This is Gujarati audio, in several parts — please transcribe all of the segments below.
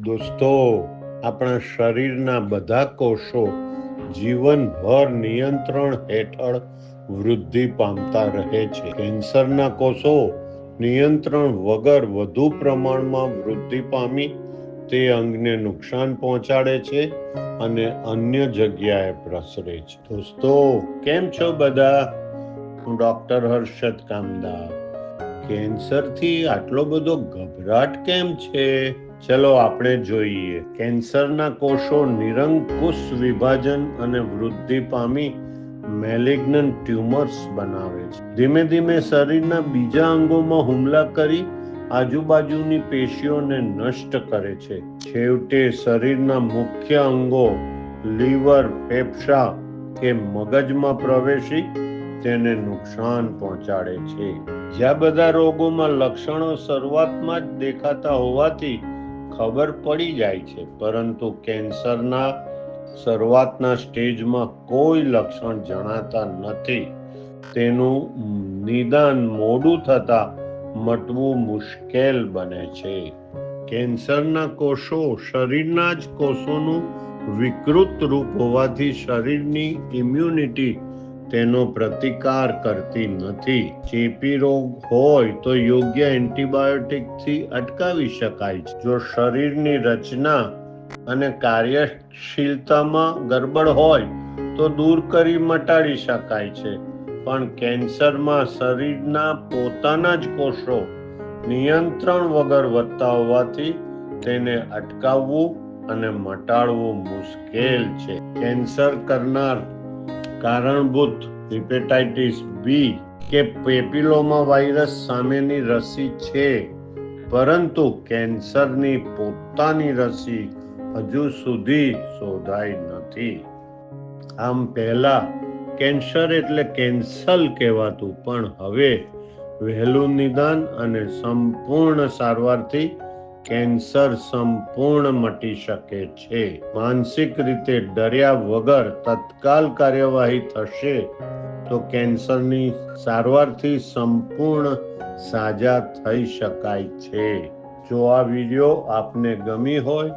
દોસ્તો, આપણા શરીરના બધા કોષો જીવનભર નિયંત્રણ હેઠળ વૃદ્ધિ પામતા રહે છે. કેન્સરના કોષો નિયંત્રણ વગર વધુ પ્રમાણમાં વૃદ્ધિ પામી તે અંગને નુકસાન પહોંચાડે છે અને અન્ય જગ્યાએ પ્રસરે છે. દોસ્તો, કેમ છો બધા? હું ડોક્ટર હર્ષદ કામદાર. કેન્સરથી આટલો બધો ગભરાટ કેમ છે? ચલો આપણે જોઈએ. કેન્સરના કોષો નિરંકુશ વિભાજન અને વૃદ્ધિ પામી મેલિગ્નન્ટ ટ્યુમર્સ બનાવે છે. ધીમે ધીમે શરીરના બીજા અંગોમાં હુમલા કરી આજુબાજુની પેશીઓને નષ્ટ કરે છે. છેવટે શરીરના મુખ્ય અંગો લીવર, ફેફસા કે મગજમાં પ્રવેશી તેને નુકસાન પહોંચાડે છે. જ્યાં બધા રોગોમાં લક્ષણો શરૂઆતમાં જ દેખાતા હોવાથી ખબર પડી જાય છે, પરંતુ કેન્સરના શરૂઆતના સ્ટેજમાં કોઈ લક્ષણ જણાતા નથી. તેનું નિદાન મોડું થતા મટવું મુશ્કેલ બને છે. કેન્સરના કોષો શરીરના જ કોષોનું વિકૃત રૂપ હોવાથી શરીરની ઇમ્યુનિટી તેનો પ્રતિકાર કરતી નથી. ચેપી રોગ હોય તો યોગ્ય એન્ટીબાયોટિકથી અટકાવી શકાય છે. જો શરીરની રચના અને કાર્યશીલતામાં ગરબડ હોય તો દૂર કરી મટાડી શકાય છે. પણ કેન્સરમાં શરીરના પોતાના જ કોષો નિયંત્રણ વગર વધતા હોવાથી તેને અટકાવવું અને મટાડવું મુશ્કેલ છે. કેન્સર કરનાર કારણભૂત હેપેટાઇટિસ બી કે પેપિલોમા વાયરસ સામેની રસી છે, પરંતુ કેન્સરની પોતાની રસી હજુ સુધી શોધાઈ નથી. આમ પહેલા કેન્સર એટલે કેન્સલ કહેવાતું, પણ હવે વહેલું નિદાન અને સંપૂર્ણ સારવારથી કેન્સર સંપૂર્ણ મટી શકે છે. માનસિક રીતે ડર્યા વગર તત્કાલ કાર્યવાહી થશે તો કેન્સરની સારવારથી સંપૂર્ણ સાજા થઈ શકાય છે. જો આ વિડીયો આપને ગમી હોય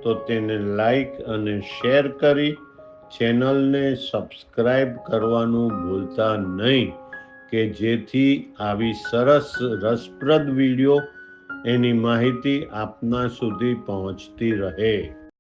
તો તેને લાઈક અને શેર કરી ચેનલને સબસ્ક્રાઇબ કરવાનું ભૂલતા નહીં, કે જેથી આવી સરસ રસપ્રદ વિડીયો એની માહિતી આપના સુધી પહોંચતી રહે.